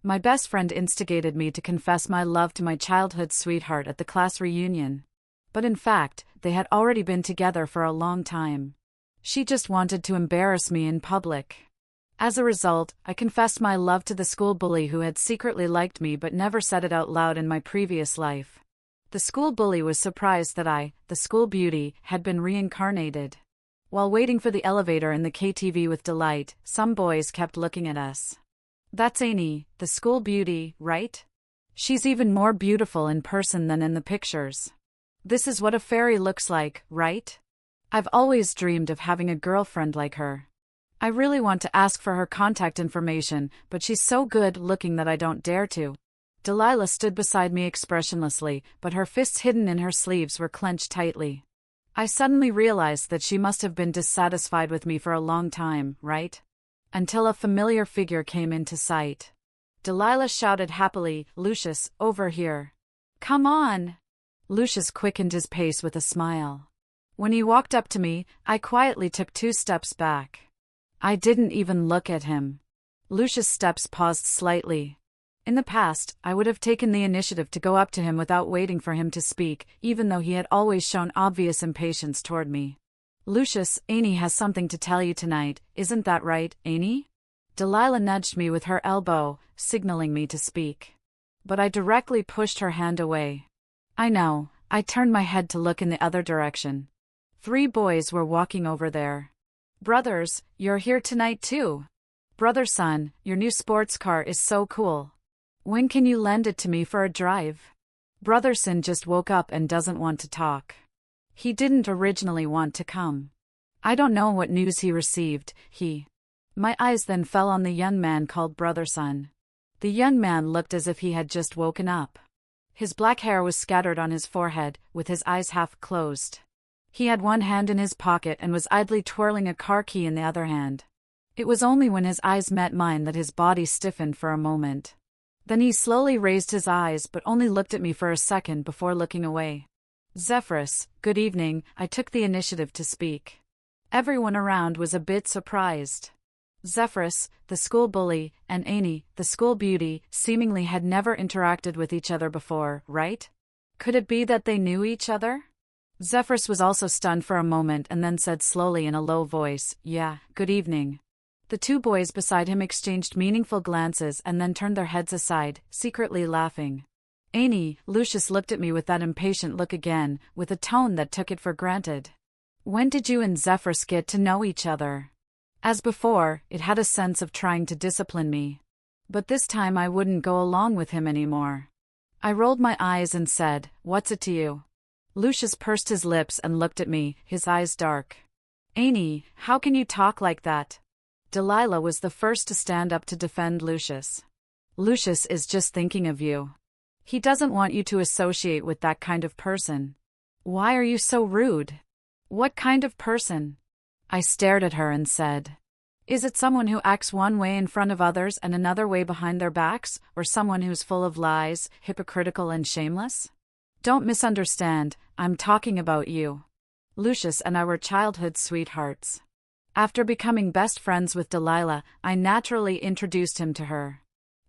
My best friend instigated me to confess my love to my childhood sweetheart at the class reunion. But in fact, they had already been together for a long time. She just wanted to embarrass me in public. As a result, I confessed my love to the school bully who had secretly liked me but never said it out loud in my previous life. The school bully was surprised that I, the school beauty, had been reincarnated. While waiting for the elevator in the KTV with delight, some boys kept looking at us. That's Annie, the school beauty, right? She's even more beautiful in person than in the pictures. This is what a fairy looks like, right? I've always dreamed of having a girlfriend like her. I really want to ask for her contact information, but she's so good looking that I don't dare to. Delilah stood beside me expressionlessly, but her fists hidden in her sleeves were clenched tightly. I suddenly realized that she must have been dissatisfied with me for a long time, right? Until a familiar figure came into sight. Delilah shouted happily, "Lucius, over here. Come on!" Lucius quickened his pace with a smile. When he walked up to me, I quietly took 2 steps back. I didn't even look at him. Lucius' steps paused slightly. In the past, I would have taken the initiative to go up to him without waiting for him to speak, even though he had always shown obvious impatience toward me. "Lucius, Annie has something to tell you tonight, isn't that right, Annie?" Delilah nudged me with her elbow, signaling me to speak. But I directly pushed her hand away. I know. I turned my head to look in the other direction. 3 boys were walking over there. "Brothers, you're here tonight too. Brother son, your new sports car is so cool. When can you lend it to me for a drive?" Brotherson just woke up and doesn't want to talk. He didn't originally want to come. I don't know what news he received, My eyes then fell on the young man called Brotherson. The young man looked as if he had just woken up. His black hair was scattered on his forehead, with his eyes half closed. He had one hand in his pocket and was idly twirling a car key in the other hand. It was only when his eyes met mine that his body stiffened for a moment. Then he slowly raised his eyes but only looked at me for a second before looking away. "Zephyrus, good evening," I took the initiative to speak. Everyone around was a bit surprised. Zephyrus, the school bully, and Annie, the school beauty, seemingly had never interacted with each other before, right? Could it be that they knew each other? Zephyrus was also stunned for a moment and then said slowly in a low voice, "Yeah, good evening." The 2 boys beside him exchanged meaningful glances and then turned their heads aside, secretly laughing. "Annie," Lucius looked at me with that impatient look again, with a tone that took it for granted. "When did you and Zephyrus get to know each other?" As before, it had a sense of trying to discipline me. But this time I wouldn't go along with him anymore. I rolled my eyes and said, "What's it to you?" Lucius pursed his lips and looked at me, his eyes dark. "Annie, how can you talk like that?" Delilah was the first to stand up to defend Lucius. "Lucius is just thinking of you. He doesn't want you to associate with that kind of person." "Why are you so rude?" "What kind of person?" I stared at her and said, "Is it someone who acts one way in front of others and another way behind their backs, or someone who's full of lies, hypocritical and shameless?" "Don't misunderstand, I'm talking about you. Lucius and I were childhood sweethearts. After becoming best friends with Delilah, I naturally introduced him to her.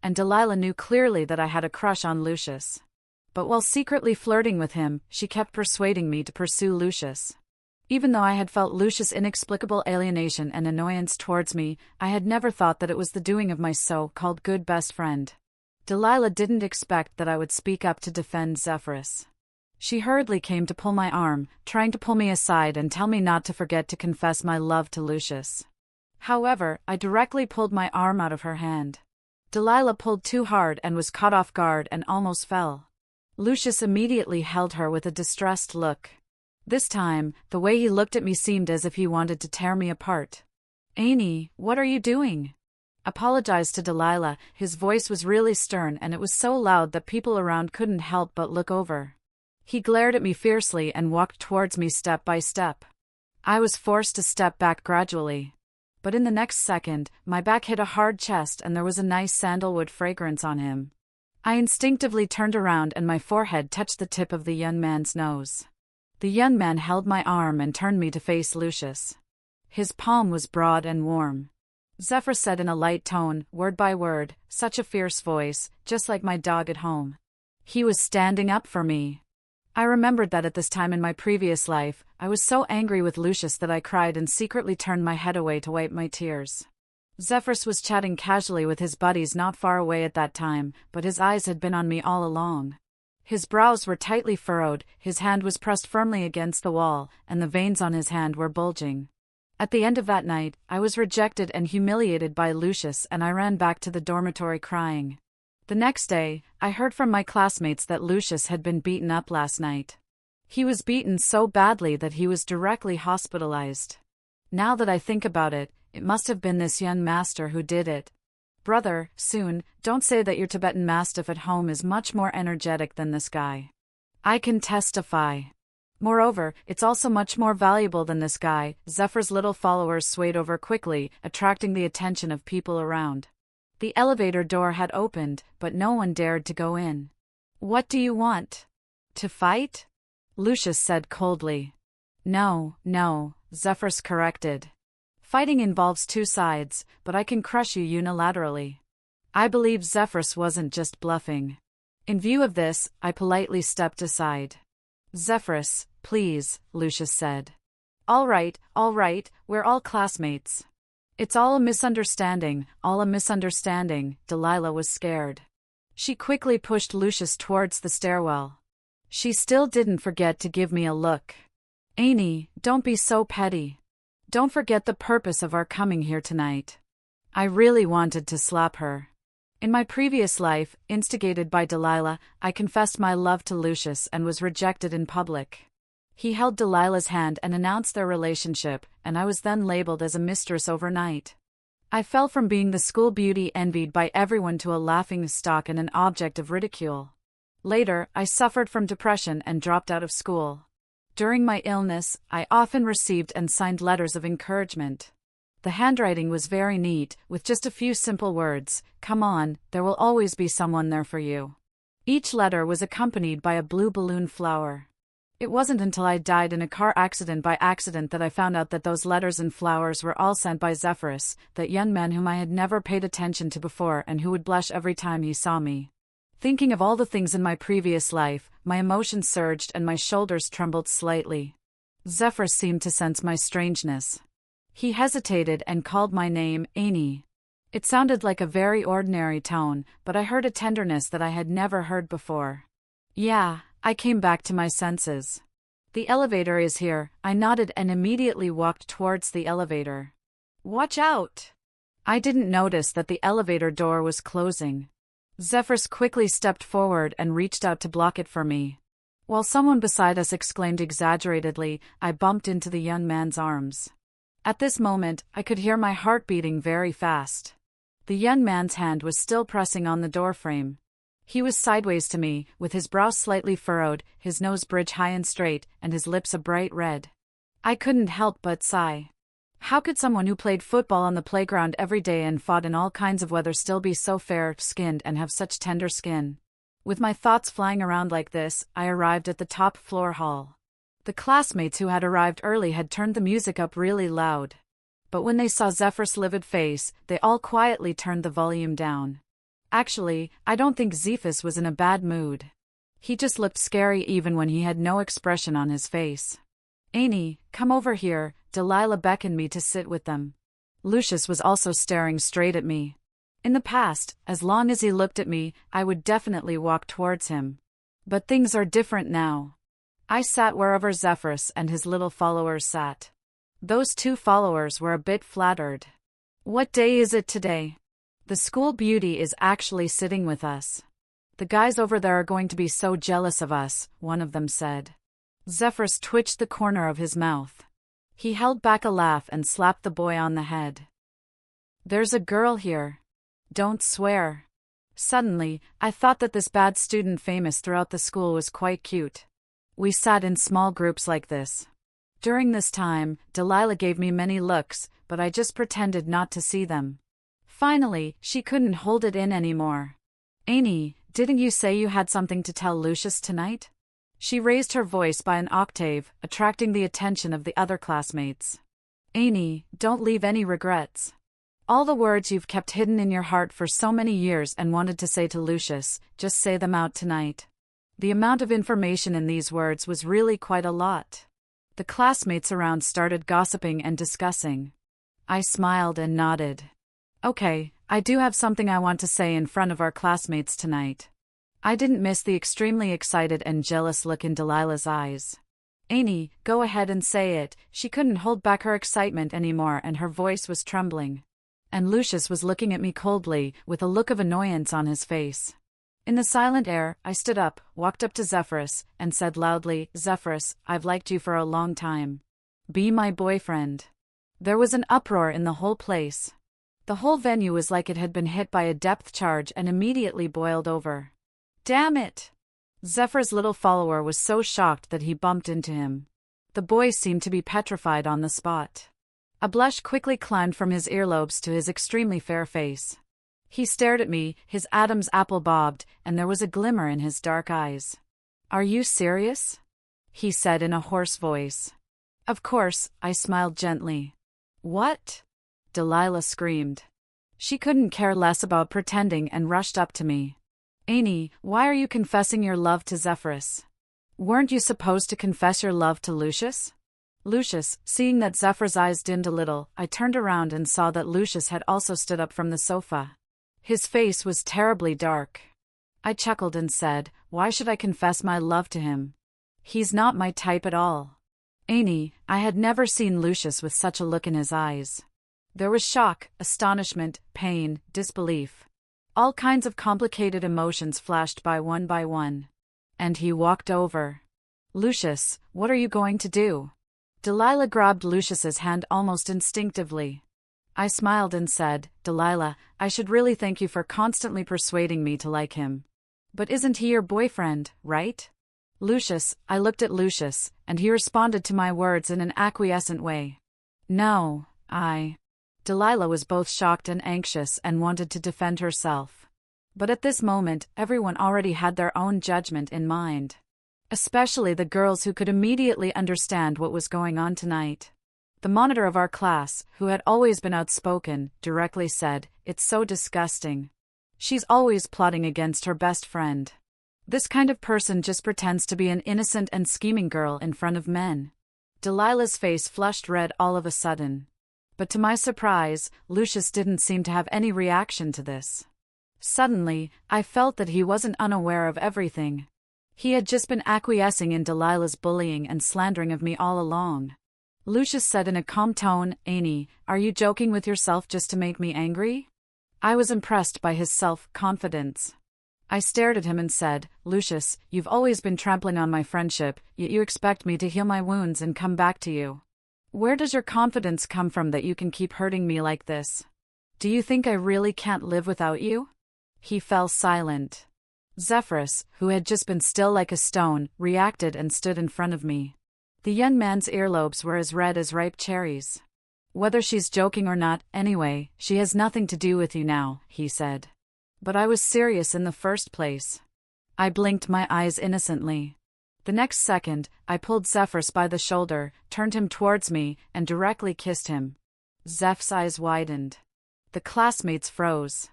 And Delilah knew clearly that I had a crush on Lucius. But while secretly flirting with him, she kept persuading me to pursue Lucius. Even though I had felt Lucius' inexplicable alienation and annoyance towards me, I had never thought that it was the doing of my so-called good best friend. Delilah didn't expect that I would speak up to defend Zephyrus. She hurriedly came to pull my arm, trying to pull me aside and tell me not to forget to confess my love to Lucius. However, I directly pulled my arm out of her hand. Delilah pulled too hard and was caught off guard and almost fell. Lucius immediately held her with a distressed look. This time, the way he looked at me seemed as if he wanted to tear me apart. "Annie, what are you doing?" Apologized to Delilah. His voice was really stern and it was so loud that people around couldn't help but look over. He glared at me fiercely and walked towards me step by step. I was forced to step back gradually. But in the next second, my back hit a hard chest and there was a nice sandalwood fragrance on him. I instinctively turned around and my forehead touched the tip of the young man's nose. The young man held my arm and turned me to face Lucius. His palm was broad and warm. Zephyr said in a light tone, word by word, such a fierce voice, just like my dog at home. He was standing up for me. I remembered that at this time in my previous life, I was so angry with Lucius that I cried and secretly turned my head away to wipe my tears. Zephyrus was chatting casually with his buddies not far away at that time, but his eyes had been on me all along. His brows were tightly furrowed, his hand was pressed firmly against the wall, and the veins on his hand were bulging. At the end of that night, I was rejected and humiliated by Lucius, and I ran back to the dormitory crying. The next day, I heard from my classmates that Lucius had been beaten up last night. He was beaten so badly that he was directly hospitalized. Now that I think about it, it must have been this young master who did it. Brother, soon, don't say that your Tibetan Mastiff at home is much more energetic than this guy. I can testify. Moreover, it's also much more valuable than this guy. Zephyr's little followers swayed over quickly, attracting the attention of people around. The elevator door had opened, but no one dared to go in. What do you want? To fight? Lucius said coldly. No, Zephyrus corrected. Fighting involves two sides, but I can crush you unilaterally. I believe Zephyrus wasn't just bluffing. In view of this, I politely stepped aside. Zephyrus, please, Lucius said. All right, we're all classmates. It's all a misunderstanding, Delilah was scared. She quickly pushed Lucius towards the stairwell. She still didn't forget to give me a look. Annie, don't be so petty. Don't forget the purpose of our coming here tonight. I really wanted to slap her. In my previous life, instigated by Delilah, I confessed my love to Lucius and was rejected in public. He held Delilah's hand and announced their relationship, and I was then labeled as a mistress overnight. I fell from being the school beauty envied by everyone to a laughingstock and an object of ridicule. Later, I suffered from depression and dropped out of school. During my illness, I often received and signed letters of encouragement. The handwriting was very neat, with just a few simple words, "Come on, there will always be someone there for you." Each letter was accompanied by a blue balloon flower. It wasn't until I died in a car accident by accident that I found out that those letters and flowers were all sent by Zephyrus, that young man whom I had never paid attention to before and who would blush every time he saw me. Thinking of all the things in my previous life, my emotions surged and my shoulders trembled slightly. Zephyrus seemed to sense my strangeness. He hesitated and called my name, Annie. It sounded like a very ordinary tone, but I heard a tenderness that I had never heard before. Yeah, I came back to my senses. The elevator is here, I nodded and immediately walked towards the elevator. Watch out! I didn't notice that the elevator door was closing. Zephyrus quickly stepped forward and reached out to block it for me. While someone beside us exclaimed exaggeratedly, I bumped into the young man's arms. At this moment, I could hear my heart beating very fast. The young man's hand was still pressing on the doorframe. He was sideways to me, with his brow slightly furrowed, his nose bridge high and straight, and his lips a bright red. I couldn't help but sigh. How could someone who played football on the playground every day and fought in all kinds of weather still be so fair-skinned and have such tender skin? With my thoughts flying around like this, I arrived at the top floor hall. The classmates who had arrived early had turned the music up really loud. But when they saw Zephyr's livid face, they all quietly turned the volume down. Actually, I don't think Zephyrus was in a bad mood. He just looked scary even when he had no expression on his face. Annie, come over here, Delilah beckoned me to sit with them. Lucius was also staring straight at me. In the past, as long as he looked at me, I would definitely walk towards him. But things are different now. I sat wherever Zephyrus and his little followers sat. Those two followers were a bit flattered. What day is it today? The school beauty is actually sitting with us. The guys over there are going to be so jealous of us, one of them said. Zephyrus twitched the corner of his mouth. He held back a laugh and slapped the boy on the head. There's a girl here. Don't swear. Suddenly, I thought that this bad student famous throughout the school was quite cute. We sat in small groups like this. During this time, Delilah gave me many looks, but I just pretended not to see them. Finally, she couldn't hold it in anymore. Annie, didn't you say you had something to tell Lucius tonight? She raised her voice by an octave, attracting the attention of the other classmates. Annie, don't leave any regrets. All the words you've kept hidden in your heart for so many years and wanted to say to Lucius, just say them out tonight. The amount of information in these words was really quite a lot. The classmates around started gossiping and discussing. I smiled and nodded. Okay, I do have something I want to say in front of our classmates tonight. I didn't miss the extremely excited and jealous look in Delilah's eyes. Annie, go ahead and say it. She couldn't hold back her excitement anymore and her voice was trembling. And Lucius was looking at me coldly, with a look of annoyance on his face. In the silent air, I stood up, walked up to Zephyrus, and said loudly, Zephyrus, I've liked you for a long time. Be my boyfriend. There was an uproar in the whole place. The whole venue was like it had been hit by a depth charge and immediately boiled over. Damn it! Zephyr's little follower was so shocked that he bumped into him. The boy seemed to be petrified on the spot. A blush quickly climbed from his earlobes to his extremely fair face. He stared at me, his Adam's apple bobbed, and there was a glimmer in his dark eyes. Are you serious? He said in a hoarse voice. Of course, I smiled gently. What? Delilah screamed. She couldn't care less about pretending and rushed up to me. Annie, why are you confessing your love to Zephyrus? Weren't you supposed to confess your love to Lucius? Lucius, seeing that Zephyr's eyes dimmed a little, I turned around and saw that Lucius had also stood up from the sofa. His face was terribly dark. I chuckled and said, why should I confess my love to him? He's not my type at all. Annie, I had never seen Lucius with such a look in his eyes. There was shock, astonishment, pain, disbelief. All kinds of complicated emotions flashed by one. And he walked over. Lucius, what are you going to do? Delilah grabbed Lucius's hand almost instinctively. I smiled and said, Delilah, I should really thank you for constantly persuading me to like him. But isn't he your boyfriend, right? Lucius, I looked at Lucius, and he responded to my words in an acquiescent way. No, Delilah was both shocked and anxious and wanted to defend herself. But at this moment, everyone already had their own judgment in mind. Especially the girls who could immediately understand what was going on tonight. The monitor of our class, who had always been outspoken, directly said, It's so disgusting. She's always plotting against her best friend. This kind of person just pretends to be an innocent and scheming girl in front of men. Delilah's face flushed red all of a sudden. But to my surprise, Lucius didn't seem to have any reaction to this. Suddenly, I felt that he wasn't unaware of everything. He had just been acquiescing in Delilah's bullying and slandering of me all along. Lucius said in a calm tone, Annie, are you joking with yourself just to make me angry? I was impressed by his self-confidence. I stared at him and said, Lucius, you've always been trampling on my friendship, yet you expect me to heal my wounds and come back to you. Where does your confidence come from that you can keep hurting me like this? Do you think I really can't live without you? He fell silent. Zephyrus, who had just been still like a stone, reacted and stood in front of me. The young man's earlobes were as red as ripe cherries. Whether she's joking or not, anyway, she has nothing to do with you now, he said. But I was serious in the first place. I blinked my eyes innocently. The next second, I pulled Zephyrus by the shoulder, turned him towards me, and directly kissed him. Zeph's eyes widened. The classmates froze.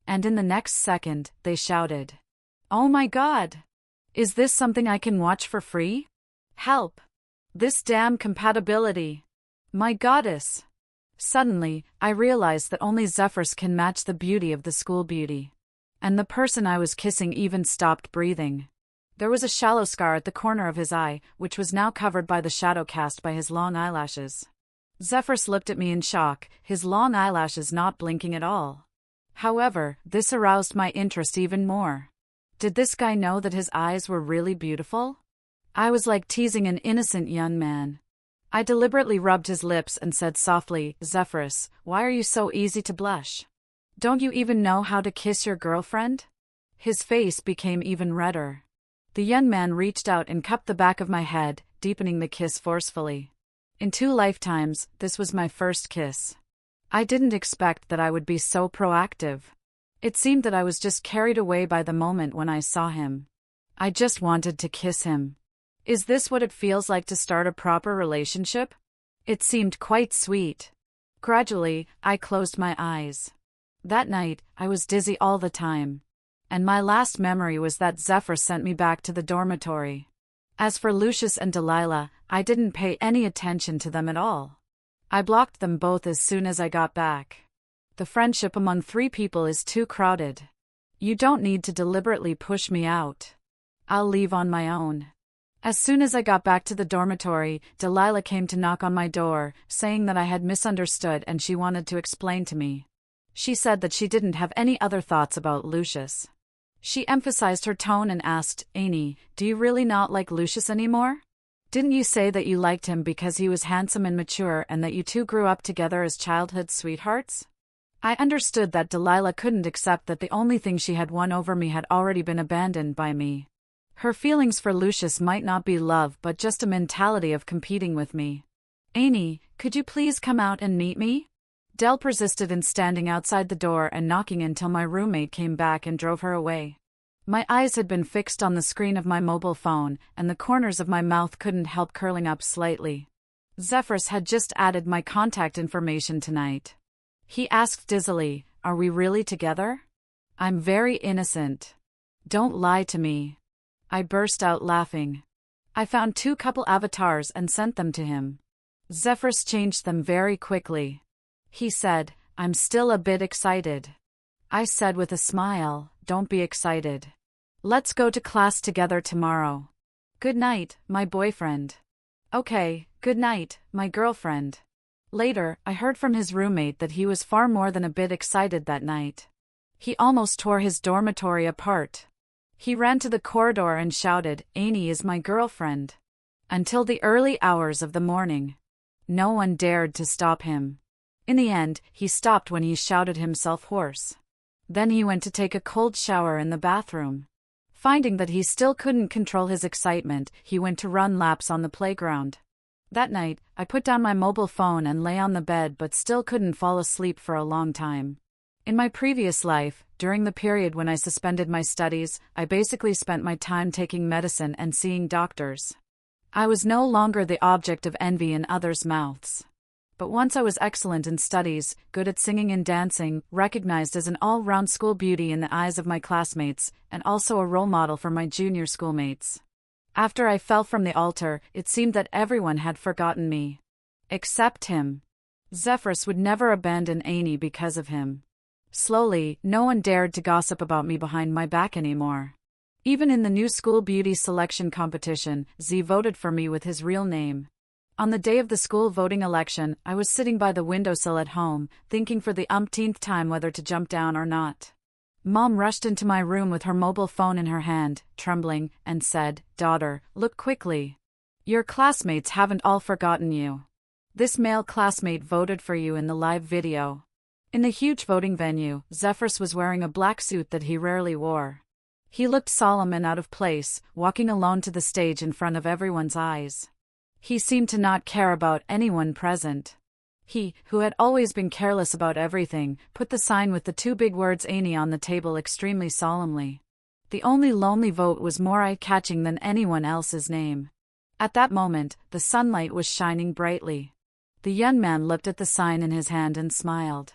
And in the next second, they shouted, Oh my God! Is this something I can watch for free? Help! This damn compatibility! My goddess! Suddenly, I realized that only Zephyrus can match the beauty of the school beauty. And the person I was kissing even stopped breathing. There was a shallow scar at the corner of his eye, which was now covered by the shadow cast by his long eyelashes. Zephyrus looked at me in shock, his long eyelashes not blinking at all. However, this aroused my interest even more. Did this guy know that his eyes were really beautiful? I was like teasing an innocent young man. I deliberately rubbed his lips and said softly, Zephyrus, why are you so easy to blush? Don't you even know how to kiss your girlfriend? His face became even redder. The young man reached out and cupped the back of my head, deepening the kiss forcefully. In 2 lifetimes, this was my first kiss. I didn't expect that I would be so proactive. It seemed that I was just carried away by the moment when I saw him. I just wanted to kiss him. Is this what it feels like to start a proper relationship? It seemed quite sweet. Gradually, I closed my eyes. That night, I was dizzy all the time. And my last memory was that Zephyr sent me back to the dormitory. As for Lucius and Delilah, I didn't pay any attention to them at all. I blocked them both as soon as I got back. The friendship among three people is too crowded. You don't need to deliberately push me out. I'll leave on my own. As soon as I got back to the dormitory, Delilah came to knock on my door, saying that I had misunderstood and she wanted to explain to me. She said that she didn't have any other thoughts about Lucius. She emphasized her tone and asked, "Annie, do you really not like Lucius anymore? Didn't you say that you liked him because he was handsome and mature and that you two grew up together as childhood sweethearts?" I understood that Delilah couldn't accept that the only thing she had won over me had already been abandoned by me. Her feelings for Lucius might not be love but just a mentality of competing with me. "Annie, could you please come out and meet me?" Del persisted in standing outside the door and knocking until my roommate came back and drove her away. My eyes had been fixed on the screen of my mobile phone, and the corners of my mouth couldn't help curling up slightly. Zephyrus had just added my contact information tonight. He asked dizzily, "Are we really together?" "I'm very innocent. Don't lie to me." I burst out laughing. I found 2 couple avatars and sent them to him. Zephyrus changed them very quickly. He said, "I'm still a bit excited." I said with a smile, "Don't be excited. Let's go to class together tomorrow." "Good night, my boyfriend." "Okay, good night, my girlfriend." Later, I heard from his roommate that he was far more than a bit excited that night. He almost tore his dormitory apart. He ran to the corridor and shouted, "Annie is my girlfriend." Until the early hours of the morning. No one dared to stop him. In the end, he stopped when he shouted himself hoarse. Then he went to take a cold shower in the bathroom. Finding that he still couldn't control his excitement, he went to run laps on the playground. That night, I put down my mobile phone and lay on the bed but still couldn't fall asleep for a long time. In my previous life, during the period when I suspended my studies, I basically spent my time taking medicine and seeing doctors. I was no longer the object of envy in others' mouths. But once I was excellent in studies, good at singing and dancing, recognized as an all-round school beauty in the eyes of my classmates, and also a role model for my junior schoolmates. After I fell from the altar, it seemed that everyone had forgotten me. Except him. Zephyrus would never abandon Annie because of him. Slowly, no one dared to gossip about me behind my back anymore. Even in the new school beauty selection competition, Z voted for me with his real name. On the day of the school voting election, I was sitting by the windowsill at home, thinking for the umpteenth time whether to jump down or not. Mom rushed into my room with her mobile phone in her hand, trembling, and said, "Daughter, look quickly. Your classmates haven't all forgotten you. This male classmate voted for you in the live video." In the huge voting venue, Zephyrus was wearing a black suit that he rarely wore. He looked solemn and out of place, walking alone to the stage in front of everyone's eyes. He seemed to not care about anyone present. He, who had always been careless about everything, put the sign with the 2 big words Annie on the table extremely solemnly. The only lonely vote was more eye-catching than anyone else's name. At that moment, the sunlight was shining brightly. The young man looked at the sign in his hand and smiled.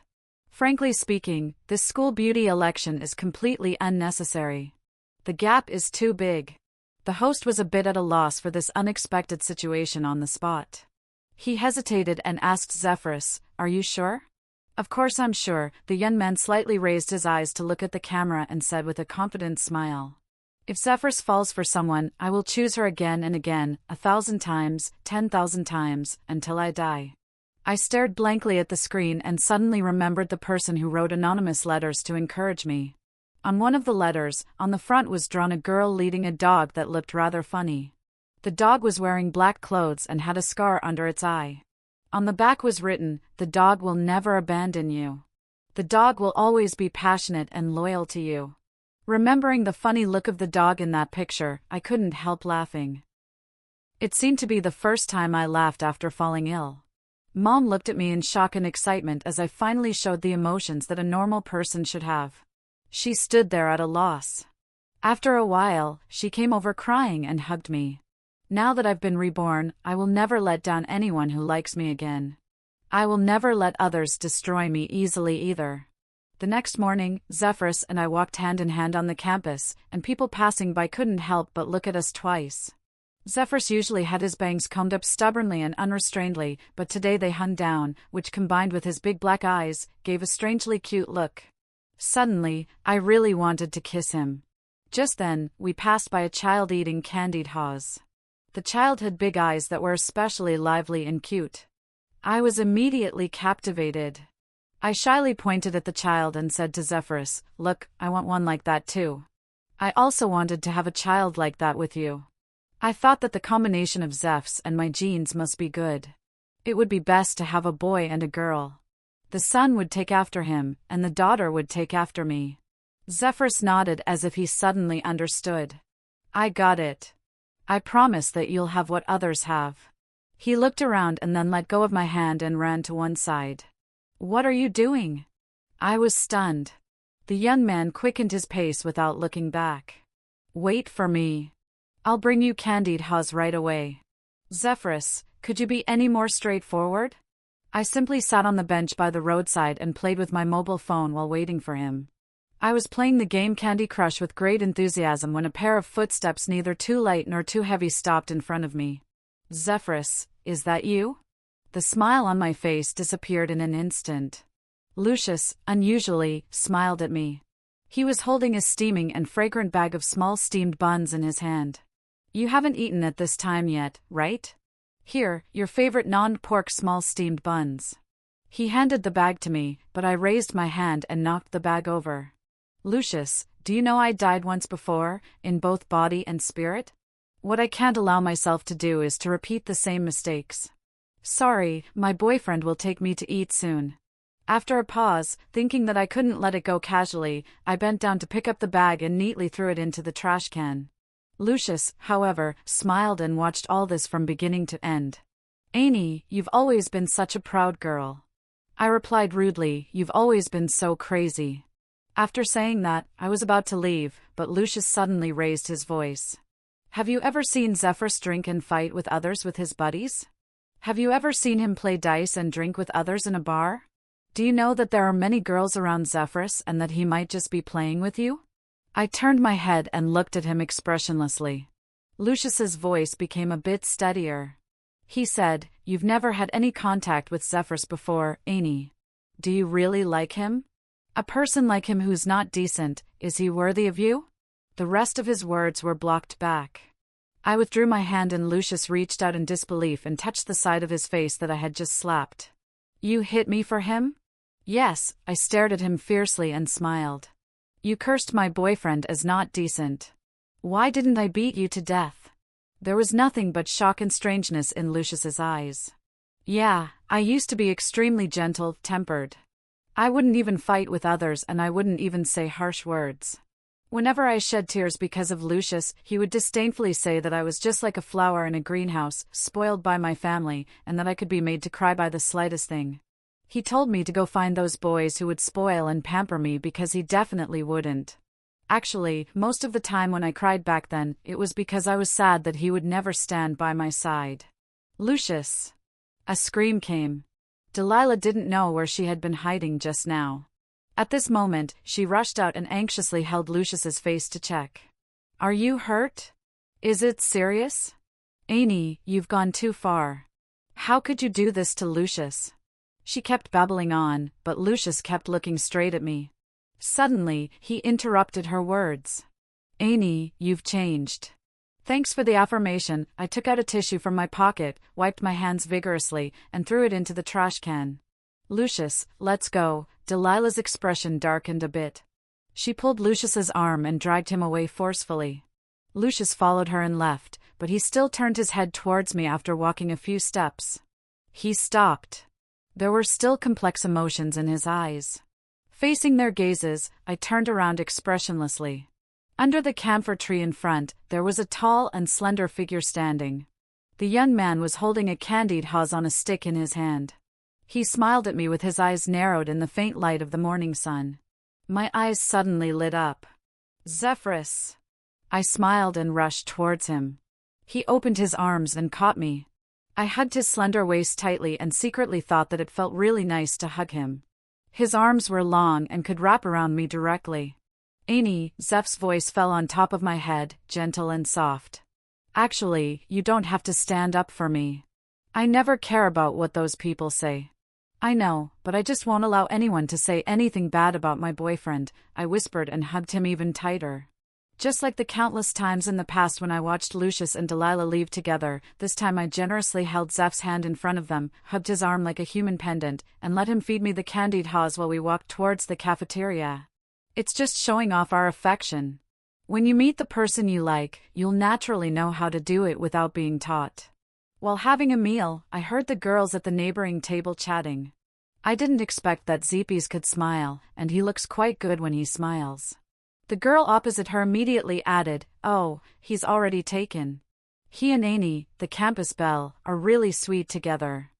Frankly speaking, this school beauty election is completely unnecessary. The gap is too big. The host was a bit at a loss for this unexpected situation on the spot. He hesitated and asked Zephyrus, "Are you sure?" "Of course I'm sure." The young man slightly raised his eyes to look at the camera and said with a confident smile, "If Zephyrus falls for someone, I will choose her again and again, 1,000 times, 10,000 times, until I die." I stared blankly at the screen and suddenly remembered the person who wrote anonymous letters to encourage me. On one of the letters, on the front was drawn a girl leading a dog that looked rather funny. The dog was wearing black clothes and had a scar under its eye. On the back was written, "The dog will never abandon you. The dog will always be passionate and loyal to you." Remembering the funny look of the dog in that picture, I couldn't help laughing. It seemed to be the first time I laughed after falling ill. Mom looked at me in shock and excitement as I finally showed the emotions that a normal person should have. She stood there at a loss. After a while, she came over crying and hugged me. "Now that I've been reborn, I will never let down anyone who likes me again." I will never let others destroy me easily either. The next morning, Zephyrus and I walked hand in hand on the campus, and people passing by couldn't help but look at us twice. Zephyrus usually had his bangs combed up stubbornly and unrestrainedly, but today they hung down, which combined with his big black eyes, gave a strangely cute look. Suddenly, I really wanted to kiss him. Just then, we passed by a child eating candied haws. The child had big eyes that were especially lively and cute. I was immediately captivated. I shyly pointed at the child and said to Zephyrus, "Look, I want one like that too. I also wanted to have a child like that with you." I thought that the combination of Zephs and my genes must be good. It would be best to have a boy and a girl. The son would take after him, and the daughter would take after me. Zephyrus nodded as if he suddenly understood. "I got it. I promise that you'll have what others have." He looked around and then let go of my hand and ran to one side. "What are you doing?" I was stunned. The young man quickened his pace without looking back. "Wait for me. I'll bring you candied haws right away." "Zephyrus, could you be any more straightforward?" I simply sat on the bench by the roadside and played with my mobile phone while waiting for him. I was playing the game Candy Crush with great enthusiasm when a pair of footsteps neither too light nor too heavy stopped in front of me. "Zephyrus, is that you?" The smile on my face disappeared in an instant. Lucius, unusually, smiled at me. He was holding a steaming and fragrant bag of small steamed buns in his hand. "You haven't eaten at this time yet, right? Here, your favorite non-pork small steamed buns." He handed the bag to me, but I raised my hand and knocked the bag over. "Lucius, do you know I died once before, in both body and spirit? What I can't allow myself to do is to repeat the same mistakes. Sorry, my boyfriend will take me to eat soon." After a pause, thinking that I couldn't let it go casually, I bent down to pick up the bag and neatly threw it into the trash can. Lucius, however, smiled and watched all this from beginning to end. "Annie, you've always been such a proud girl." I replied rudely, "You've always been so crazy." After saying that, I was about to leave, but Lucius suddenly raised his voice. "Have you ever seen Zephyrus drink and fight with others with his buddies? Have you ever seen him play dice and drink with others in a bar? Do you know that there are many girls around Zephyrus and that he might just be playing with you?" I turned my head and looked at him expressionlessly. Lucius's voice became a bit steadier. He said, "You've never had any contact with Zephyrus before, Annie. Do you really like him? A person like him who's not decent, is he worthy of you?" The rest of his words were blocked back. I withdrew my hand and Lucius reached out in disbelief and touched the side of his face that I had just slapped. "You hit me for him?" "Yes," I stared at him fiercely and smiled. "You cursed my boyfriend as not decent. Why didn't I beat you to death?" There was nothing but shock and strangeness in Lucius's eyes. "Yeah, I used to be extremely gentle-tempered. I wouldn't even fight with others and I wouldn't even say harsh words. Whenever I shed tears because of Lucius, he would disdainfully say that I was just like a flower in a greenhouse, spoiled by my family, and that I could be made to cry by the slightest thing. He told me to go find those boys who would spoil and pamper me because he definitely wouldn't. Actually, most of the time when I cried back then, it was because I was sad that he would never stand by my side." "Lucius!" A scream came. Delilah didn't know where she had been hiding just now. At this moment, she rushed out and anxiously held Lucius's face to check. "Are you hurt? Is it serious? Annie, you've gone too far. How could you do this to Lucius?" She kept babbling on, but Lucius kept looking straight at me. Suddenly, he interrupted her words. "Annie, you've changed." Thanks for the affirmation. I took out a tissue from my pocket, wiped my hands vigorously, and threw it into the trash can. "Lucius, let's go." Delilah's expression darkened a bit. She pulled Lucius's arm and dragged him away forcefully. Lucius followed her and left, but he still turned his head towards me after walking a few steps. He stopped. There were still complex emotions in his eyes. Facing their gazes, I turned around expressionlessly. Under the camphor tree in front, there was a tall and slender figure standing. The young man was holding a candied haws on a stick in his hand. He smiled at me with his eyes narrowed in the faint light of the morning sun. My eyes suddenly lit up. "Zephyrus!" I smiled and rushed towards him. He opened his arms and caught me. I hugged his slender waist tightly and secretly thought that it felt really nice to hug him. His arms were long and could wrap around me directly. Annie, Zeph's voice fell on top of my head, gentle and soft. Actually, you don't have to stand up for me. I never care about what those people say. I know, but I just won't allow anyone to say anything bad about my boyfriend, I whispered and hugged him even tighter. Just like the countless times in the past when I watched Lucius and Delilah leave together, this time I generously held Zeph's hand in front of them, hugged his arm like a human pendant, and let him feed me the candied haws while we walked towards the cafeteria. It's just showing off our affection. When you meet the person you like, you'll naturally know how to do it without being taught. While having a meal, I heard the girls at the neighboring table chatting. I didn't expect that Zeepies could smile, and he looks quite good when he smiles. The girl opposite her immediately added, "Oh, he's already taken. He and Annie, the campus belle, are really sweet together."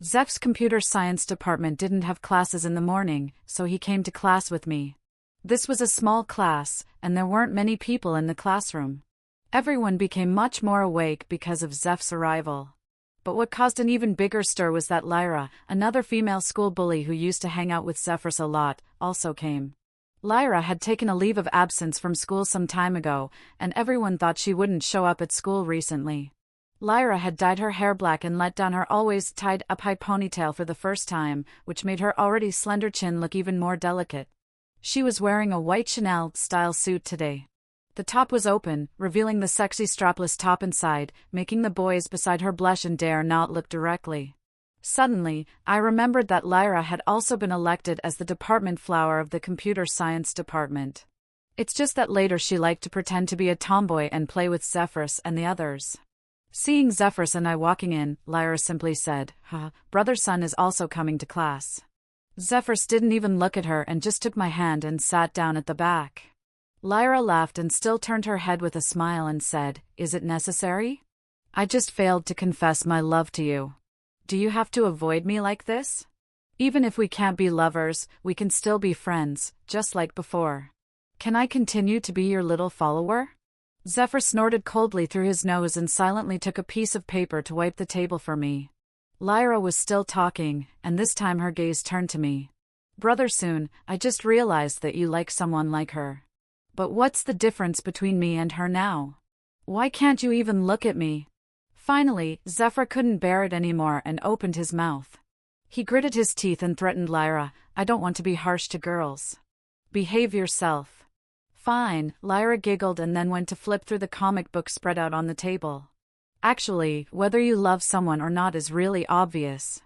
Zeph's computer science department didn't have classes in the morning, so he came to class with me. This was a small class, and there weren't many people in the classroom. Everyone became much more awake because of Zeph's arrival. But what caused an even bigger stir was that Lyra, another female school bully who used to hang out with Zephyrus a lot, also came. Lyra had taken a leave of absence from school some time ago, and everyone thought she wouldn't show up at school recently. Lyra had dyed her hair black and let down her always tied-up high ponytail for the first time, which made her already slender chin look even more delicate. She was wearing a white Chanel-style suit today. The top was open, revealing the sexy strapless top inside, making the boys beside her blush and dare not look directly. Suddenly, I remembered that Lyra had also been elected as the department flower of the computer science department. It's just that later she liked to pretend to be a tomboy and play with Zephyrus and the others. Seeing Zephyrus and I walking in, Lyra simply said, "Brother Sun is also coming to class." Zephyrus didn't even look at her and just took my hand and sat down at the back. Lyra laughed and still turned her head with a smile and said, "Is it necessary? I just failed to confess my love to you. Do you have to avoid me like this? Even if we can't be lovers, we can still be friends, just like before. Can I continue to be your little follower?" Zephyr snorted coldly through his nose and silently took a piece of paper to wipe the table for me. Lyra was still talking, and this time her gaze turned to me. "Brother Soon, I just realized that you like someone like her. But what's the difference between me and her now? Why can't you even look at me?" Finally, Zephyr couldn't bear it anymore and opened his mouth. He gritted his teeth and threatened Lyra, "I don't want to be harsh to girls. Behave yourself." "Fine," Lyra giggled and then went to flip through the comic book spread out on the table. Actually, whether you love someone or not is really obvious.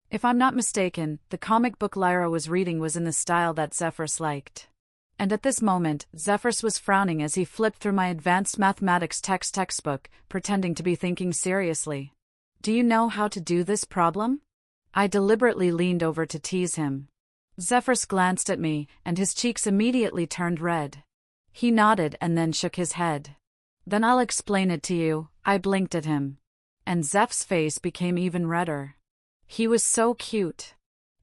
If I'm not mistaken, the comic book Lyra was reading was in the style that Zephyrus liked. And at this moment, Zephyrus was frowning as he flipped through my advanced mathematics textbook, pretending to be thinking seriously. "Do you know how to do this problem?" I deliberately leaned over to tease him. Zephyrus glanced at me, and his cheeks immediately turned red. He nodded and then shook his head. "Then I'll explain it to you," I blinked at him. And Zeph's face became even redder. He was so cute.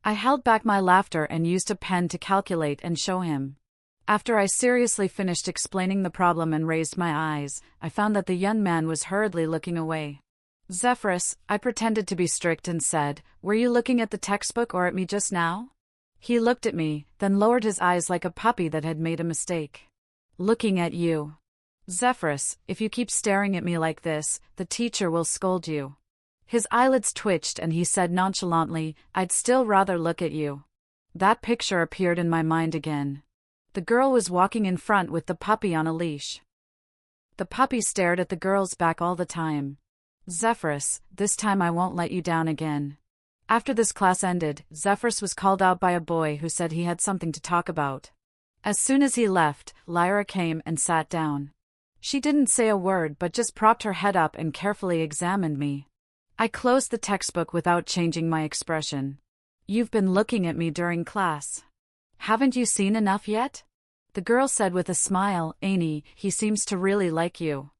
I held back my laughter and used a pen to calculate and show him. After I seriously finished explaining the problem and raised my eyes, I found that the young man was hurriedly looking away. "Zephyrus," I pretended to be strict and said, "Were you looking at the textbook or at me just now?" He looked at me, then lowered his eyes like a puppy that had made a mistake. "Looking at you." "Zephyrus, if you keep staring at me like this, the teacher will scold you." His eyelids twitched and he said nonchalantly, "I'd still rather look at you." That picture appeared in my mind again. The girl was walking in front with the puppy on a leash. The puppy stared at the girl's back all the time. "Zephyrus, this time I won't let you down again." After this class ended, Zephyrus was called out by a boy who said he had something to talk about. As soon as he left, Lyra came and sat down. She didn't say a word but just propped her head up and carefully examined me. I closed the textbook without changing my expression. "You've been looking at me during class. Haven't you seen enough yet?" The girl said with a smile, "Annie, he seems to really like you.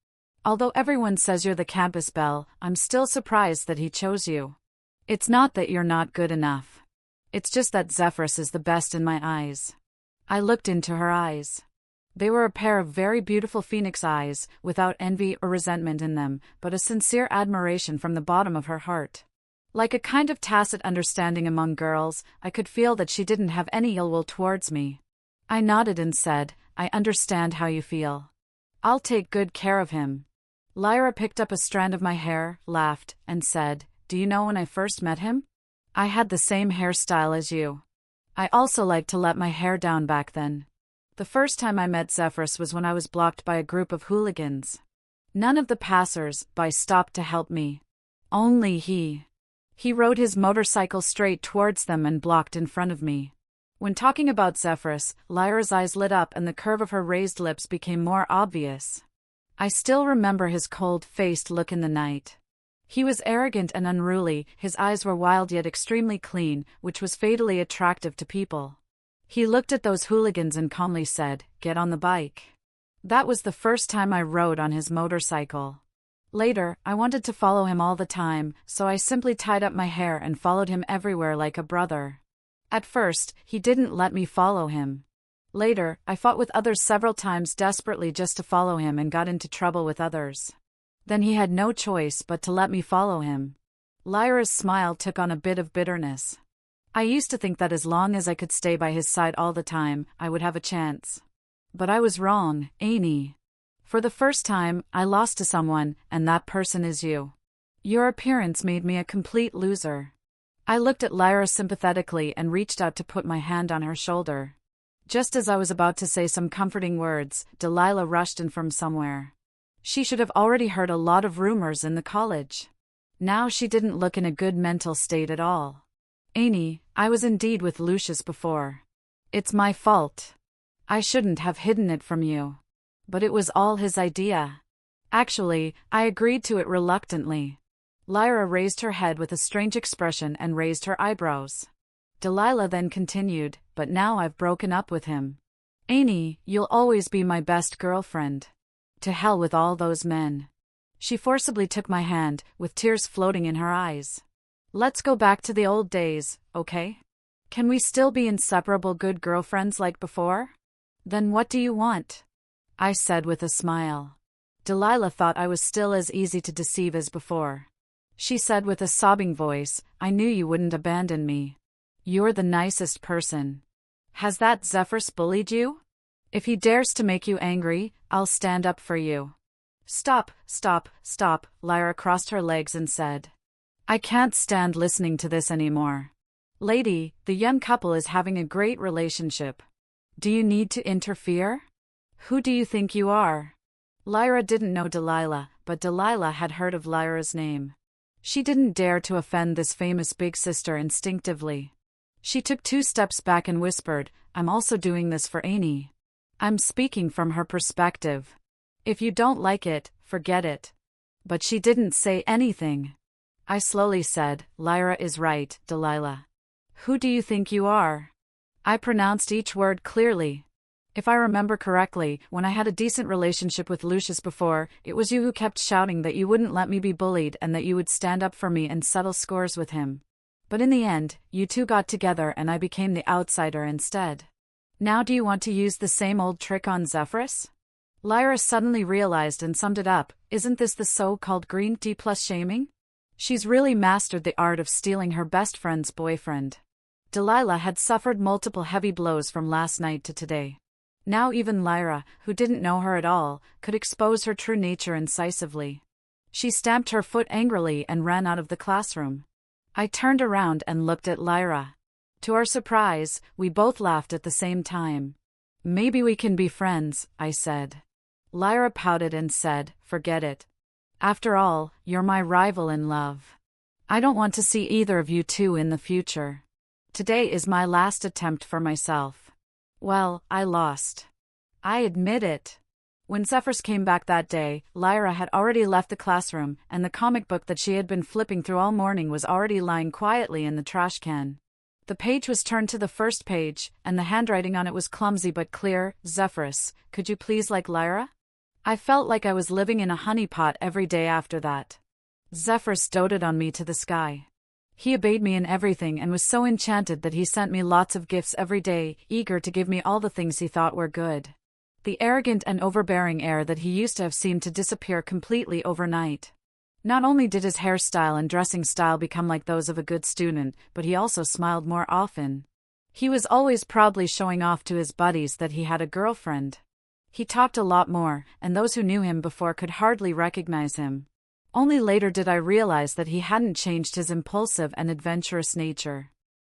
Although everyone says you're the campus belle, I'm still surprised that he chose you. It's not that you're not good enough. It's just that Zephyrus is the best in my eyes." I looked into her eyes. They were a pair of very beautiful phoenix eyes, without envy or resentment in them, but a sincere admiration from the bottom of her heart. Like a kind of tacit understanding among girls, I could feel that she didn't have any ill will towards me. I nodded and said, "I understand how you feel. I'll take good care of him." Lyra picked up a strand of my hair, laughed, and said, "Do you know when I first met him? I had the same hairstyle as you. I also liked to let my hair down back then. The first time I met Zephyrus was when I was blocked by a group of hooligans. None of the passers-by stopped to help me. Only he. He rode his motorcycle straight towards them and blocked in front of me." When talking about Zephyrus, Lyra's eyes lit up and the curve of her raised lips became more obvious. I still remember his cold-faced look in the night. He was arrogant and unruly, his eyes were wild yet extremely clean, which was fatally attractive to people. He looked at those hooligans and calmly said, "Get on the bike." That was the first time I rode on his motorcycle. Later, I wanted to follow him all the time, so I simply tied up my hair and followed him everywhere like a brother. At first, he didn't let me follow him. Later, I fought with others several times desperately just to follow him and got into trouble with others. Then he had no choice but to let me follow him. Lyra's smile took on a bit of bitterness. I used to think that as long as I could stay by his side all the time, I would have a chance. But I was wrong, Amy. For the first time, I lost to someone, and that person is you. Your appearance made me a complete loser. I looked at Lyra sympathetically and reached out to put my hand on her shoulder. Just as I was about to say some comforting words, Delilah rushed in from somewhere. She should have already heard a lot of rumors in the college. Now she didn't look in a good mental state at all. "Amy, I was indeed with Lucius before. It's my fault. I shouldn't have hidden it from you. But it was all his idea. Actually, I agreed to it reluctantly." Lyra raised her head with a strange expression and raised her eyebrows. Delilah then continued, "But now I've broken up with him. Amy, you'll always be my best girlfriend. To hell with all those men." She forcibly took my hand, with tears floating in her eyes. "Let's go back to the old days, okay? Can we still be inseparable good girlfriends like before?" "Then what do you want?" I said with a smile. Delilah thought I was still as easy to deceive as before. She said with a sobbing voice, "I knew you wouldn't abandon me. You're the nicest person. Has that Zephyrus bullied you? If he dares to make you angry, I'll stand up for you." "Stop, stop, stop," Lyra crossed her legs and said. "I can't stand listening to this anymore. Lady, the young couple is having a great relationship. Do you need to interfere? Who do you think you are?" Lyra didn't know Delilah, but Delilah had heard of Lyra's name. She didn't dare to offend this famous big sister instinctively. She took 2 steps back and whispered, "I'm also doing this for Amy. I'm speaking from her perspective. If you don't like it, forget it." But she didn't say anything. I slowly said, "Lyra is right, Delilah. Who do you think you are?" I pronounced each word clearly. "If I remember correctly, when I had a decent relationship with Lucius before, it was you who kept shouting that you wouldn't let me be bullied and that you would stand up for me and settle scores with him. But in the end, you two got together and I became the outsider instead. Now do you want to use the same old trick on Zephyrus?" Lyra suddenly realized and summed it up, "Isn't this the so-called green tea plus shaming? She's really mastered the art of stealing her best friend's boyfriend." Delilah had suffered multiple heavy blows from last night to today. Now even Lyra, who didn't know her at all, could expose her true nature incisively. She stamped her foot angrily and ran out of the classroom. I turned around and looked at Lyra. To our surprise, we both laughed at the same time. "Maybe we can be friends," I said. Lyra pouted and said, "Forget it. After all, you're my rival in love. I don't want to see either of you two in the future. Today is my last attempt for myself." Well, I lost. I admit it. When Zephyrus came back that day, Lyra had already left the classroom, and the comic book that she had been flipping through all morning was already lying quietly in the trash can. The page was turned to the first page, and the handwriting on it was clumsy but clear. "Zephyrus, could you please like Lyra?" I felt like I was living in a honeypot every day after that. Zephyrus doted on me to the sky. He obeyed me in everything and was so enchanted that he sent me lots of gifts every day, eager to give me all the things he thought were good. The arrogant and overbearing air that he used to have seemed to disappear completely overnight. Not only did his hairstyle and dressing style become like those of a good student, but he also smiled more often. He was always proudly showing off to his buddies that he had a girlfriend. He talked a lot more, and those who knew him before could hardly recognize him. Only later did I realize that he hadn't changed his impulsive and adventurous nature.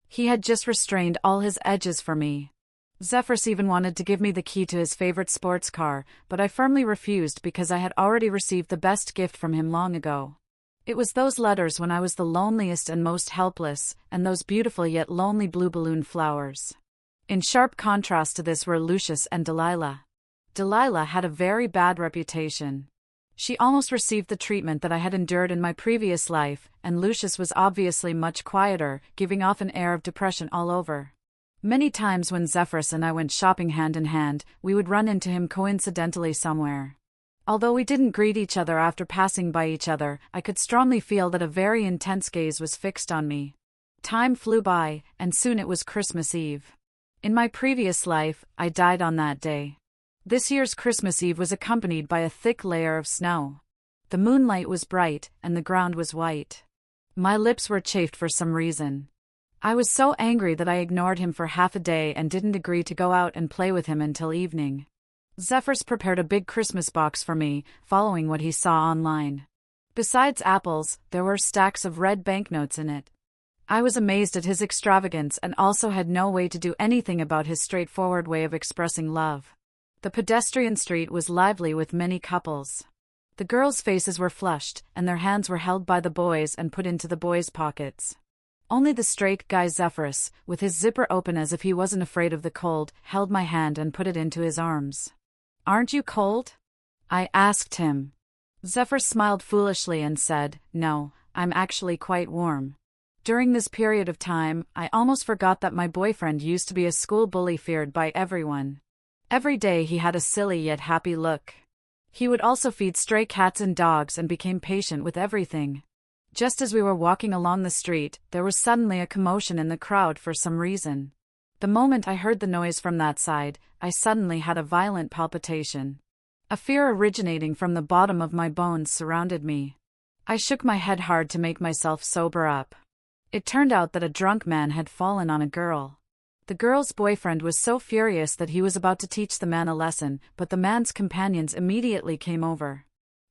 He had just restrained all his edges for me. Zephyrus even wanted to give me the key to his favorite sports car, but I firmly refused because I had already received the best gift from him long ago. It was those letters when I was the loneliest and most helpless, and those beautiful yet lonely blue balloon flowers. In sharp contrast to this were Lucius and Delilah. Delilah had a very bad reputation. She almost received the treatment that I had endured in my previous life, and Lucius was obviously much quieter, giving off an air of depression all over. Many times when Zephyrus and I went shopping hand in hand, we would run into him coincidentally somewhere. Although we didn't greet each other after passing by each other, I could strongly feel that a very intense gaze was fixed on me. Time flew by, and soon it was Christmas Eve. In my previous life, I died on that day. This year's Christmas Eve was accompanied by a thick layer of snow. The moonlight was bright, and the ground was white. My lips were chafed for some reason. I was so angry that I ignored him for half a day and didn't agree to go out and play with him until evening. Zephyrus prepared a big Christmas box for me, following what he saw online. Besides apples, there were stacks of red banknotes in it. I was amazed at his extravagance and also had no way to do anything about his straightforward way of expressing love. The pedestrian street was lively with many couples. The girls' faces were flushed, and their hands were held by the boys and put into the boys' pockets. Only the straight guy Zephyrus, with his zipper open as if he wasn't afraid of the cold, held my hand and put it into his arms. "Aren't you cold?" I asked him. Zephyrus smiled foolishly and said, "No, I'm actually quite warm." During this period of time, I almost forgot that my boyfriend used to be a school bully feared by everyone. Every day he had a silly yet happy look. He would also feed stray cats and dogs and became patient with everything. Just as we were walking along the street, there was suddenly a commotion in the crowd for some reason. The moment I heard the noise from that side, I suddenly had a violent palpitation. A fear originating from the bottom of my bones surrounded me. I shook my head hard to make myself sober up. It turned out that a drunk man had fallen on a girl. The girl's boyfriend was so furious that he was about to teach the man a lesson, but the man's companions immediately came over.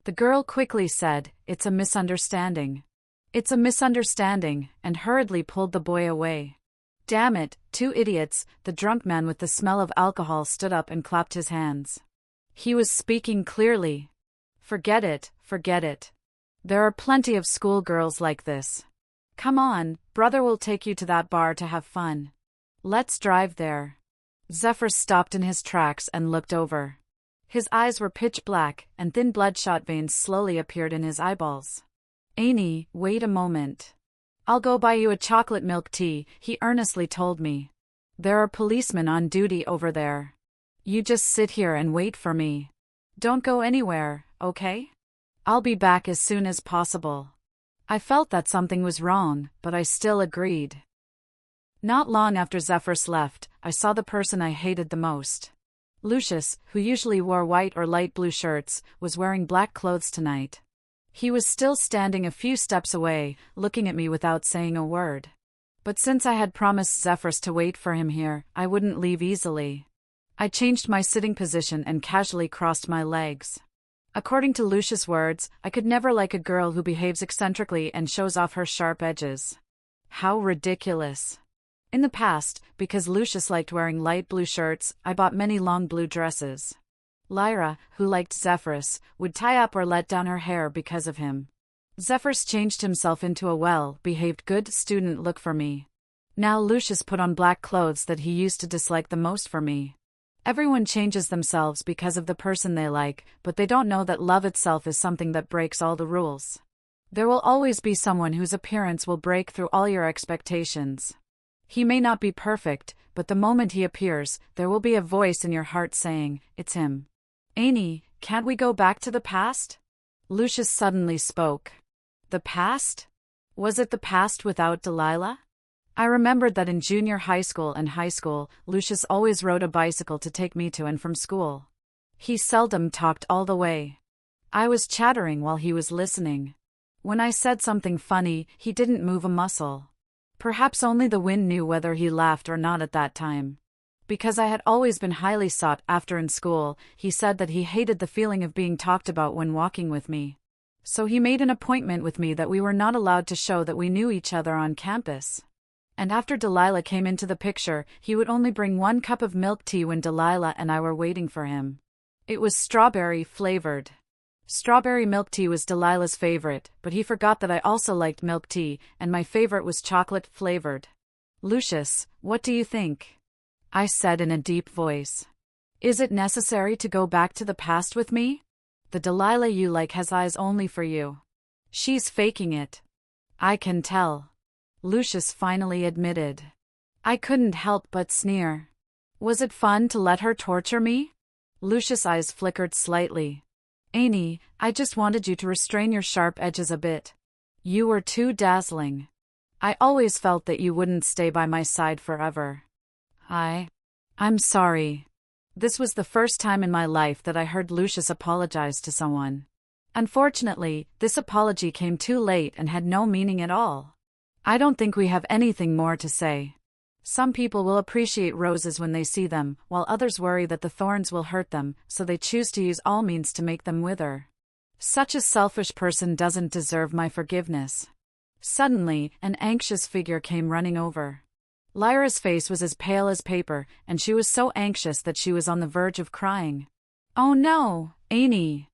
The girl quickly said, "It's a misunderstanding. It's a misunderstanding," and hurriedly pulled the boy away. "Damn it, two idiots," the drunk man with the smell of alcohol stood up and clapped his hands. He was speaking clearly. Forget it, forget it. There are plenty of schoolgirls like this. Come on, brother will take you to that bar to have fun. Let's drive there." Zephyrus stopped in his tracks and looked over. His eyes were pitch black, and thin bloodshot veins slowly appeared in his eyeballs. "Annie, wait a moment. I'll go buy you a chocolate milk tea," he earnestly told me. "There are policemen on duty over there. You just sit here and wait for me. Don't go anywhere, okay? I'll be back as soon as possible." I felt that something was wrong, but I still agreed. Not long after Zephyrus left, I saw the person I hated the most. Lucius, who usually wore white or light blue shirts, was wearing black clothes tonight. He was still standing a few steps away, looking at me without saying a word. But since I had promised Zephyrus to wait for him here, I wouldn't leave easily. I changed my sitting position and casually crossed my legs. According to Lucius' words, I could never like a girl who behaves eccentrically and shows off her sharp edges. How ridiculous. In the past, because Lucius liked wearing light blue shirts, I bought many long blue dresses. Lyra, who liked Zephyrus, would tie up or let down her hair because of him. Zephyrus changed himself into a well-behaved good student look for me. Now Lucius put on black clothes that he used to dislike the most for me. Everyone changes themselves because of the person they like, but they don't know that love itself is something that breaks all the rules. There will always be someone whose appearance will break through all your expectations. He may not be perfect, but the moment he appears, there will be a voice in your heart saying, "It's him." "Annie, can't we go back to the past?" Lucius suddenly spoke. The past? Was it the past without Delilah? I remembered that in junior high school and high school, Lucius always rode a bicycle to take me to and from school. He seldom talked all the way. I was chattering while he was listening. When I said something funny, he didn't move a muscle. Perhaps only the wind knew whether he laughed or not at that time. Because I had always been highly sought after in school, he said that he hated the feeling of being talked about when walking with me. So he made an appointment with me that we were not allowed to show that we knew each other on campus. And after Delilah came into the picture, he would only bring 1 cup of milk tea when Delilah and I were waiting for him. It was strawberry flavored. Strawberry milk tea was Delilah's favorite, but he forgot that I also liked milk tea, and my favorite was chocolate flavored. Lucius, what do you think? I said in a deep voice. Is it necessary to go back to the past with me? The Delilah you like has eyes only for you. She's faking it. I can tell. Lucius finally admitted. I couldn't help but sneer. Was it fun to let her torture me? Lucius' eyes flickered slightly. Annie, I just wanted you to restrain your sharp edges a bit. You were too dazzling. I always felt that you wouldn't stay by my side forever. I'm sorry. This was the first time in my life that I heard Lucius apologize to someone. Unfortunately, this apology came too late and had no meaning at all. I don't think we have anything more to say. Some people will appreciate roses when they see them, while others worry that the thorns will hurt them, so they choose to use all means to make them wither. Such a selfish person doesn't deserve my forgiveness. Suddenly, an anxious figure came running over. Lyra's face was as pale as paper, and she was so anxious that she was on the verge of crying. Oh no, Annie!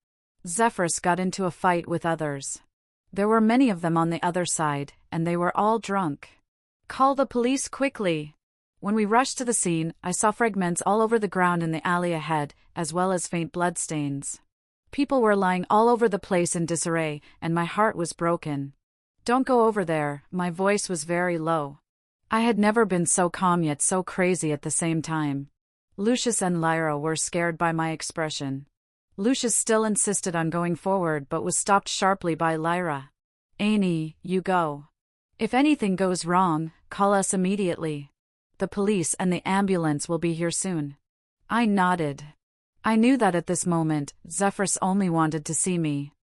Zephyrus got into a fight with others. There were many of them on the other side, and they were all drunk. Call the police quickly! When we rushed to the scene, I saw fragments all over the ground in the alley ahead, as well as faint bloodstains. People were lying all over the place in disarray, and my heart was broken. Don't go over there, my voice was very low. I had never been so calm yet so crazy at the same time. Lucius and Lyra were scared by my expression. Lucius still insisted on going forward but was stopped sharply by Lyra. Annie, you go. If anything goes wrong, call us immediately. The police and the ambulance will be here soon. I nodded. I knew that at this moment, Zephyrus only wanted to see me.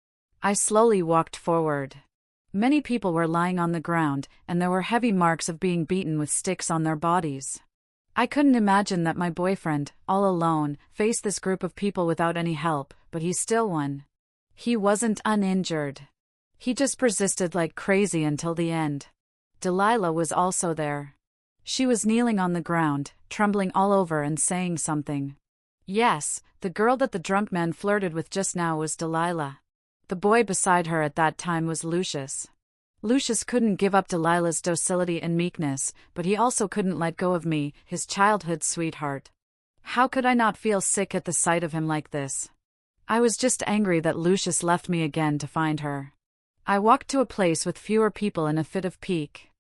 I slowly walked forward. Many people were lying on the ground, and there were heavy marks of being beaten with sticks on their bodies. I couldn't imagine that my boyfriend, all alone, faced this group of people without any help, but he still won. He wasn't uninjured. He just persisted like crazy until the end. Delilah was also there. She was kneeling on the ground, trembling all over and saying something. Yes, the girl that the drunk man flirted with just now was Delilah. The boy beside her at that time was Lucius. Lucius couldn't give up Delilah's docility and meekness, but he also couldn't let go of me, his childhood sweetheart. How could I not feel sick at the sight of him like this? I was just angry that Lucius left me again to find her. I walked to a place with fewer people in a fit of pique.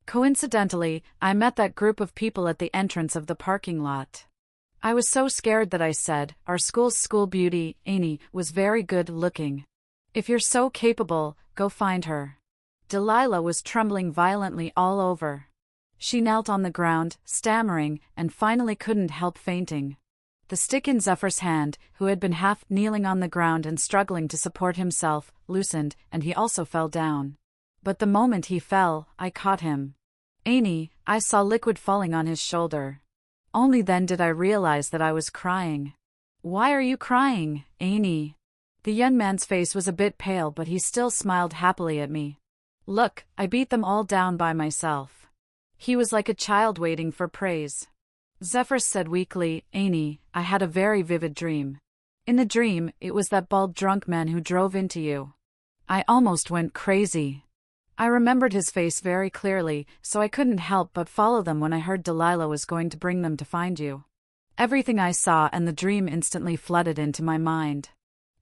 Coincidentally, I met that group of people at the entrance of the parking lot. I was so scared that I said, our school's school beauty, Annie, was very good looking. If you're so capable, go find her. Delilah was trembling violently all over. She knelt on the ground, stammering, and finally couldn't help fainting. The stick in Zephyr's hand, who had been half kneeling on the ground and struggling to support himself, loosened, and he also fell down. But the moment he fell, I caught him. Annie, I saw liquid falling on his shoulder. Only then did I realize that I was crying. Why are you crying, Annie? The young man's face was a bit pale, but he still smiled happily at me. Look, I beat them all down by myself. He was like a child waiting for praise. Zephyrus said weakly, Annie, I had a very vivid dream. In the dream, it was that bald drunk man who drove into you. I almost went crazy. I remembered his face very clearly, so I couldn't help but follow them when I heard Delilah was going to bring them to find you. Everything I saw and the dream instantly flooded into my mind.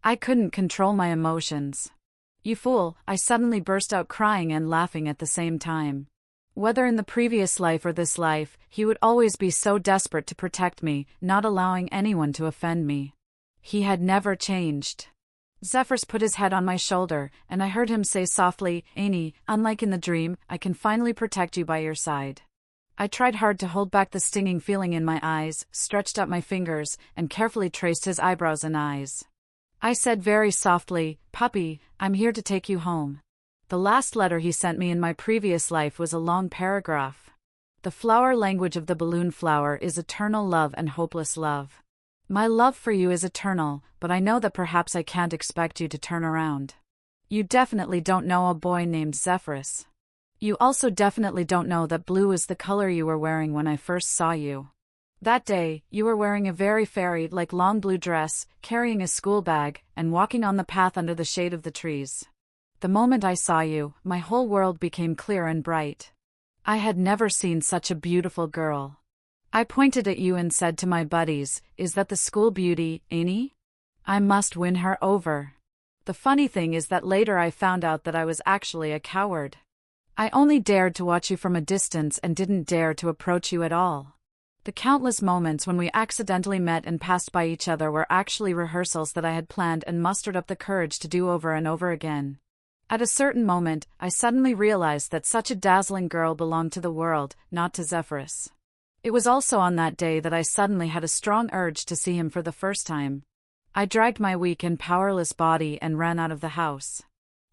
I couldn't control my emotions. You fool, I suddenly burst out crying and laughing at the same time. Whether in the previous life or this life, he would always be so desperate to protect me, not allowing anyone to offend me. He had never changed. Zephyrus put his head on my shoulder, and I heard him say softly, Annie, unlike in the dream, I can finally protect you by your side. I tried hard to hold back the stinging feeling in my eyes, stretched out my fingers, and carefully traced his eyebrows and eyes. I said very softly, "Puppy, I'm here to take you home." The last letter he sent me in my previous life was a long paragraph. The flower language of the balloon flower is eternal love and hopeless love. My love for you is eternal, but I know that perhaps I can't expect you to turn around. You definitely don't know a boy named Zephyrus. You also definitely don't know that blue is the color you were wearing when I first saw you. That day, you were wearing a very fairy-like long blue dress, carrying a school bag, and walking on the path under the shade of the trees. The moment I saw you, my whole world became clear and bright. I had never seen such a beautiful girl. I pointed at you and said to my buddies, "Is that the school beauty, Annie? I must win her over." The funny thing is that later I found out that I was actually a coward. I only dared to watch you from a distance and didn't dare to approach you at all. The countless moments when we accidentally met and passed by each other were actually rehearsals that I had planned and mustered up the courage to do over and over again. At a certain moment, I suddenly realized that such a dazzling girl belonged to the world, not to Zephyrus. It was also on that day that I suddenly had a strong urge to see him for the first time. I dragged my weak and powerless body and ran out of the house.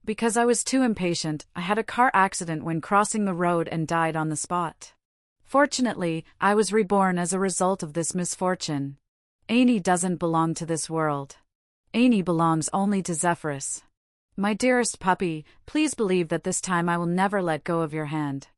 Because I was too impatient, I had a car accident when crossing the road and died on the spot. Fortunately, I was reborn as a result of this misfortune. Annie doesn't belong to this world. Annie belongs only to Zephyrus. My dearest puppy, please believe that this time I will never let go of your hand.